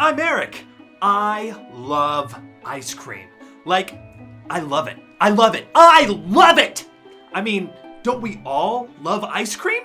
I'm Eric. I love ice cream. Like, I love it. I love it. I love it! I mean, don't we all love ice cream?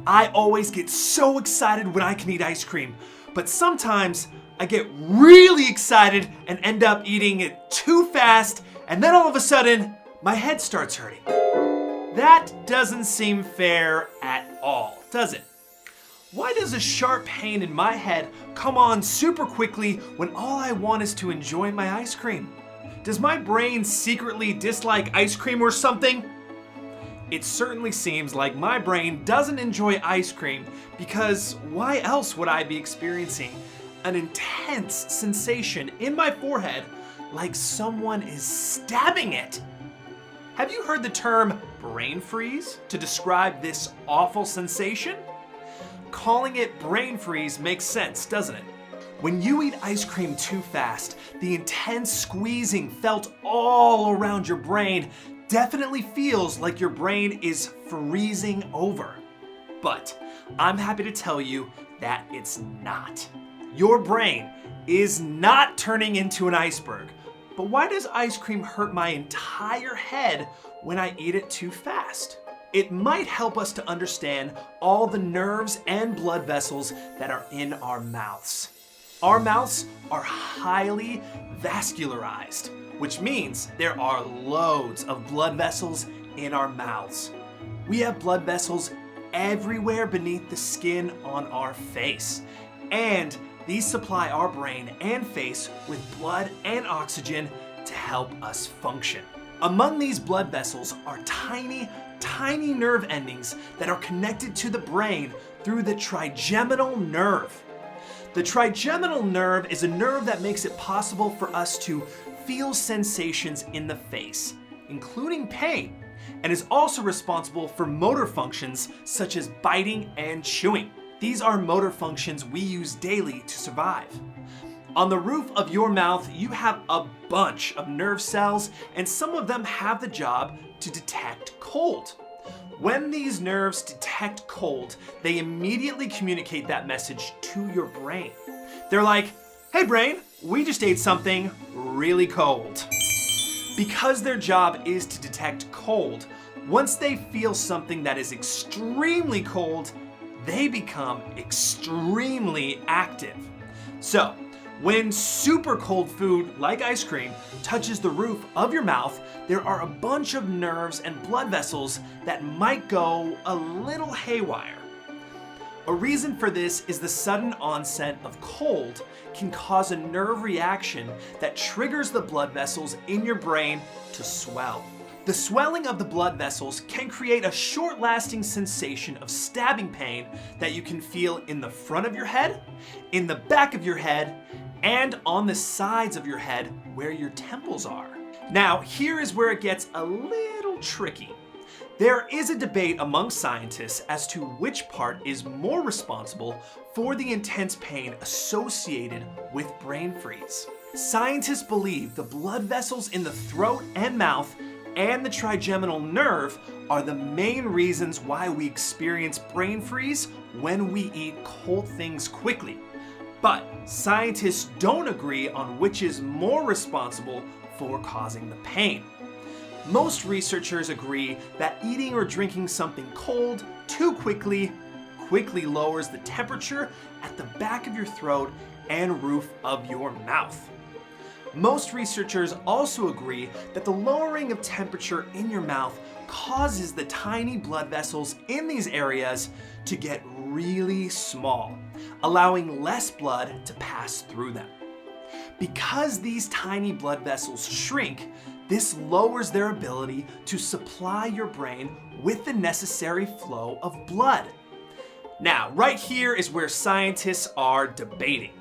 I always get so excited when I can eat ice cream, but sometimes I get really excited and end up eating it too fast, and then all of a sudden, my head starts hurting. That doesn't seem fair at all, does it? Why does a sharp pain in my head come on super quickly when all I want is to enjoy my ice cream? Does my brain secretly dislike ice cream or something? It certainly seems like my brain doesn't enjoy ice cream because why else would I be experiencing an intense sensation in my forehead like someone is stabbing it? Have you heard the term brain freeze to describe this awful sensation? Calling it brain freeze makes sense, doesn't it? When you eat ice cream too fast, the intense squeezing felt all around your brain definitely feels like your brain is freezing over. But I'm happy to tell you that it's not. Your brain is not turning into an iceberg. But why does ice cream hurt my entire head when I eat it too fast? It might help us to understand all the nerves and blood vessels that are in our mouths. Our mouths are highly vascularized, which means there are loads of blood vessels in our mouths. We have blood vessels everywhere beneath the skin on our face, and these supply our brain and face with blood and oxygen to help us function. Among these blood vessels are tiny nerve endings that are connected to the brain through the trigeminal nerve. The trigeminal nerve is a nerve that makes it possible for us to feel sensations in the face, including pain, and is also responsible for motor functions such as biting and chewing. These are motor functions we use daily to survive. On the roof of your mouth, you have a bunch of nerve cells, and some of them have the job to detect cold. When these nerves detect cold, they immediately communicate that message to your brain. They're like, hey brain, we just ate something really cold. Because their job is to detect cold, once they feel something that is extremely cold, they become extremely active. So, when super cold food, like ice cream, touches the roof of your mouth, there are a bunch of nerves and blood vessels that might go a little haywire. A reason for this is the sudden onset of cold can cause a nerve reaction that triggers the blood vessels in your brain to swell. The swelling of the blood vessels can create a short-lasting sensation of stabbing pain that you can feel in the front of your head, in the back of your head, and on the sides of your head where your temples are. Now, here is where it gets a little tricky. There is a debate among scientists as to which part is more responsible for the intense pain associated with brain freeze. Scientists believe the blood vessels in the throat and mouth and the trigeminal nerve are the main reasons why we experience brain freeze when we eat cold things quickly. But scientists don't agree on which is more responsible for causing the pain. Most researchers agree that eating or drinking something cold too quickly lowers the temperature at the back of your throat and roof of your mouth. Most researchers also agree that the lowering of temperature in your mouth causes the tiny blood vessels in these areas to get really small, allowing less blood to pass through them. Because these tiny blood vessels shrink, this lowers their ability to supply your brain with the necessary flow of blood. Now, right here is where scientists are debating.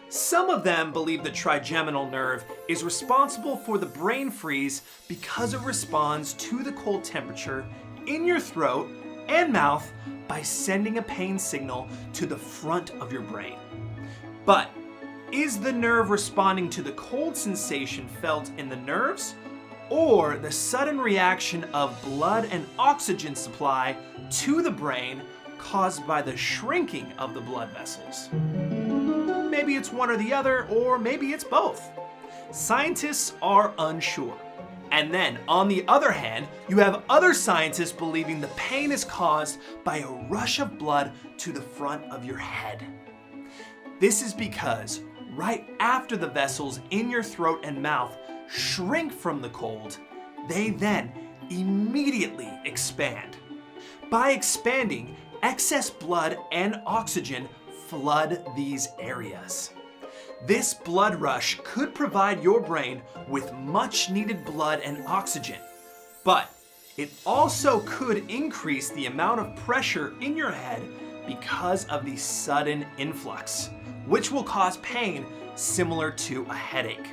Some of them believe the trigeminal nerve is responsible for the brain freeze because it responds to the cold temperature in your throat and mouth by sending a pain signal to the front of your brain. But is the nerve responding to the cold sensation felt in the nerves, or the sudden reaction of blood and oxygen supply to the brain caused by the shrinking of the blood vessels? maybe it's one or the other, or maybe it's both. Scientists are unsure. And then, on the other hand, you have other scientists believing the pain is caused by a rush of blood to the front of your head. This is because right after the vessels in your throat and mouth shrink from the cold, they then immediately expand. By expanding, excess blood and oxygen flood these areas. This blood rush could provide your brain with much needed blood and oxygen, but it also could increase the amount of pressure in your head because of the sudden influx, which will cause pain similar to a headache.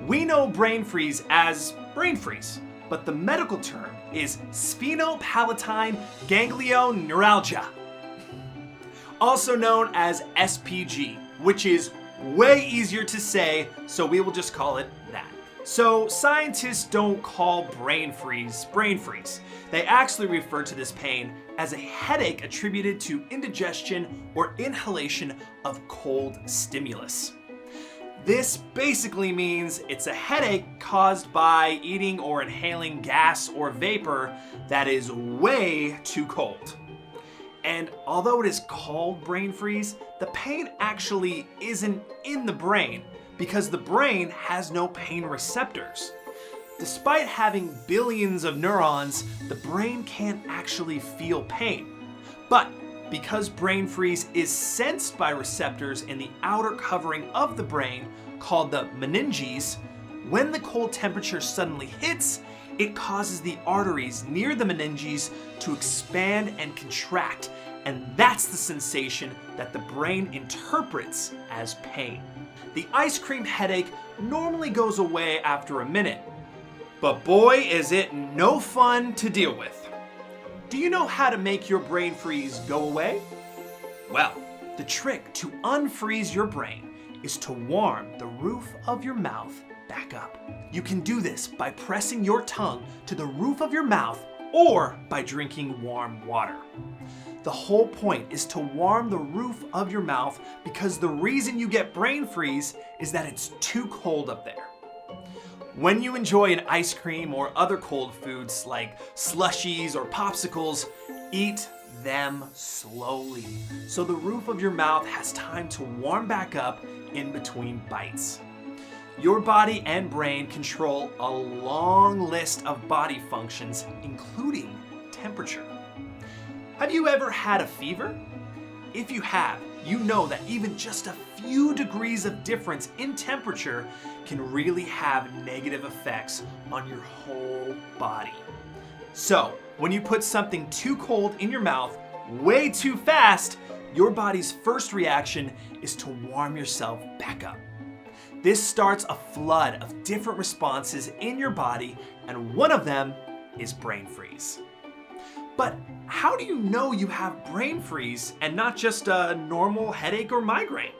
We know brain freeze as brain freeze, but the medical term is sphenopalatine ganglioneuralgia, also known as SPG, which is way easier to say, so we will just call it that. So scientists don't call brain freeze. They actually refer to this pain as a headache attributed to indigestion or inhalation of cold stimulus. This basically means it's a headache caused by eating or inhaling gas or vapor that is way too cold. And although it is called brain freeze, the pain actually isn't in the brain because the brain has no pain receptors. Despite having billions of neurons, the brain can't actually feel pain. But because brain freeze is sensed by receptors in the outer covering of the brain called the meninges, when the cold temperature suddenly hits, it causes the arteries near the meninges to expand and contract, and that's the sensation that the brain interprets as pain. The ice cream headache normally goes away after a minute, but boy is it no fun to deal with. Do you know how to make your brain freeze go away? Well, the trick to unfreeze your brain is to warm the roof of your mouth back up. You can do this by pressing your tongue to the roof of your mouth or by drinking warm water. The whole point is to warm the roof of your mouth because the reason you get brain freeze is that it's too cold up there. When you enjoy an ice cream or other cold foods like slushies or popsicles, eat them slowly so the roof of your mouth has time to warm back up in between bites. Your body and brain control a long list of body functions, including temperature. Have you ever had a fever? If you have, you know that even just a few degrees of difference in temperature can really have negative effects on your whole body. So, when you put something too cold in your mouth way too fast, your body's first reaction is to warm yourself back up. This starts a flood of different responses in your body, and one of them is brain freeze. But how do you know you have brain freeze and not just a normal headache or migraine?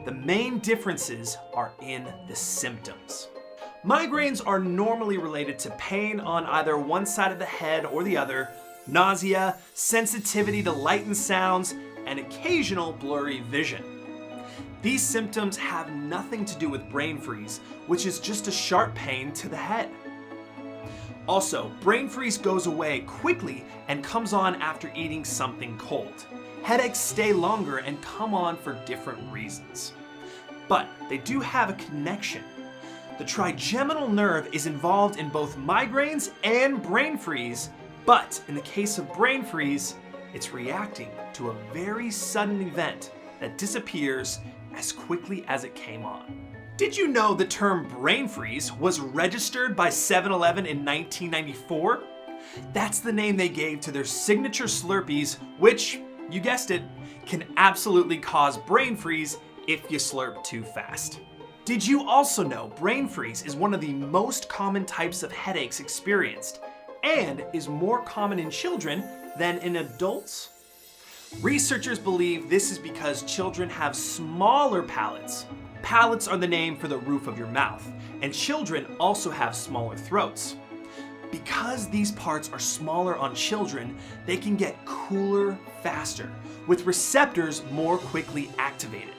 The main differences are in the symptoms. Migraines are normally related to pain on either one side of the head or the other, nausea, sensitivity to light and sounds, and occasional blurry vision. These symptoms have nothing to do with brain freeze, which is just a sharp pain to the head. Also, brain freeze goes away quickly and comes on after eating something cold. Headaches stay longer and come on for different reasons. But they do have a connection. The trigeminal nerve is involved in both migraines and brain freeze, but in the case of brain freeze, it's reacting to a very sudden event that disappears as quickly as it came on. Did you know the term brain freeze was registered by 7-Eleven in 1994? That's the name they gave to their signature Slurpees, which, you guessed it, can absolutely cause brain freeze if you slurp too fast. Did you also know brain freeze is one of the most common types of headaches experienced and is more common in children than in adults? Researchers believe this is because children have smaller palates. Palates are the name for the roof of your mouth, and children also have smaller throats. Because these parts are smaller on children, they can get cooler faster, with receptors more quickly activated.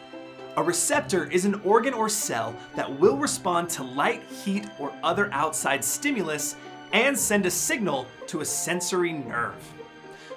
A receptor is an organ or cell that will respond to light, heat, or other outside stimulus and send a signal to a sensory nerve.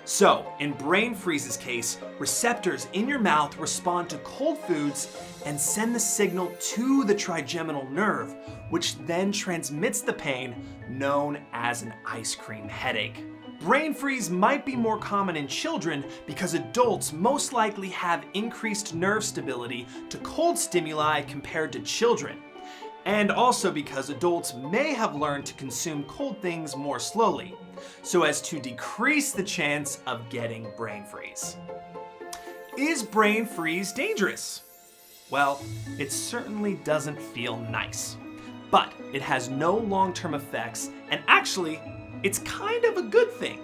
So, in brain freeze's case, receptors in your mouth respond to cold foods and send the signal to the trigeminal nerve, which then transmits the pain known as an ice cream headache. Brain freeze might be more common in children because adults most likely have increased nerve stability to cold stimuli compared to children, and also because adults may have learned to consume cold things more slowly, so as to decrease the chance of getting brain freeze. Is brain freeze dangerous? Well, it certainly doesn't feel nice, but it has no long-term effects, and actually, it's kind of a good thing.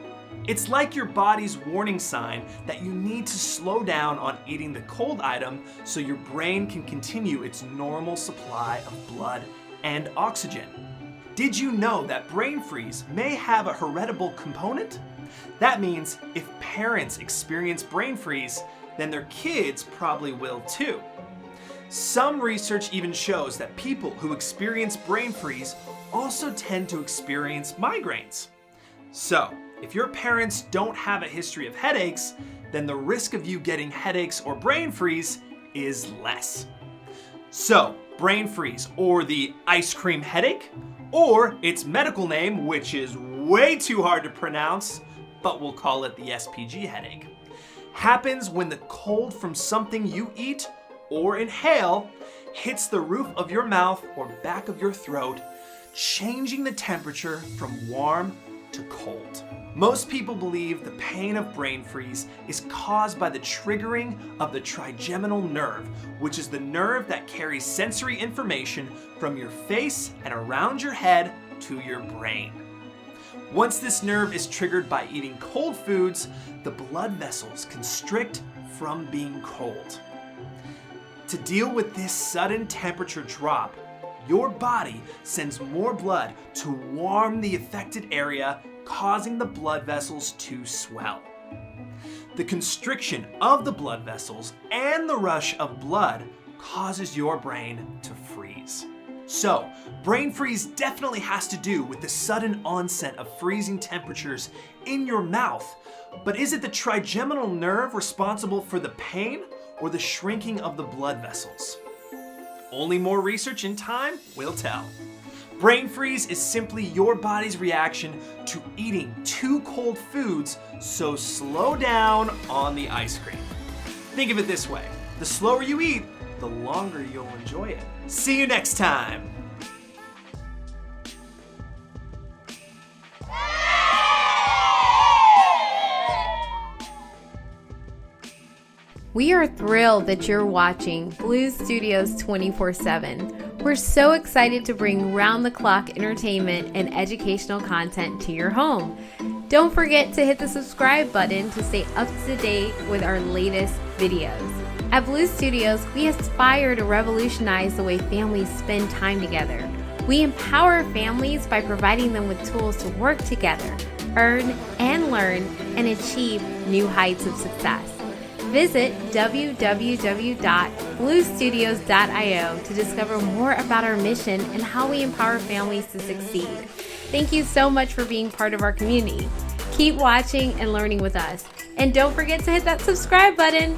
It's like your body's warning sign that you need to slow down on eating the cold item so your brain can continue its normal supply of blood and oxygen. Did you know that brain freeze may have a heritable component? That means if parents experience brain freeze, then their kids probably will too. Some research even shows that people who experience brain freeze also tend to experience migraines. So, if your parents don't have a history of headaches, then the risk of you getting headaches or brain freeze is less. So, brain freeze, or the ice cream headache, or its medical name, which is way too hard to pronounce, but we'll call it the SPG headache, happens when the cold from something you eat or inhale hits the roof of your mouth or back of your throat, changing the temperature from warm to cold. Most people believe the pain of brain freeze is caused by the triggering of the trigeminal nerve, which is the nerve that carries sensory information from your face and around your head to your brain. Once this nerve is triggered by eating cold foods, the blood vessels constrict from being cold. To deal with this sudden temperature drop, your body sends more blood to warm the affected area, causing the blood vessels to swell. The constriction of the blood vessels and the rush of blood causes your brain to freeze. So, brain freeze definitely has to do with the sudden onset of freezing temperatures in your mouth, but is it the trigeminal nerve responsible for the pain or the shrinking of the blood vessels? Only more research in time will tell. Brain freeze is simply your body's reaction to eating too cold foods, so slow down on the ice cream. Think of it this way: the slower you eat, the longer you'll enjoy it. See you next time. We are thrilled that you're watching Blues Studios 24/7. We're so excited to bring round-the-clock entertainment and educational content to your home. Don't forget to hit the subscribe button to stay up to date with our latest videos. At Blues Studios, we aspire to revolutionize the way families spend time together. We empower families by providing them with tools to work together, earn and learn, and achieve new heights of success. Visit www.bluestudios.io to discover more about our mission and how we empower families to succeed. Thank you so much for being part of our community. Keep watching and learning with us. And don't forget to hit that subscribe button.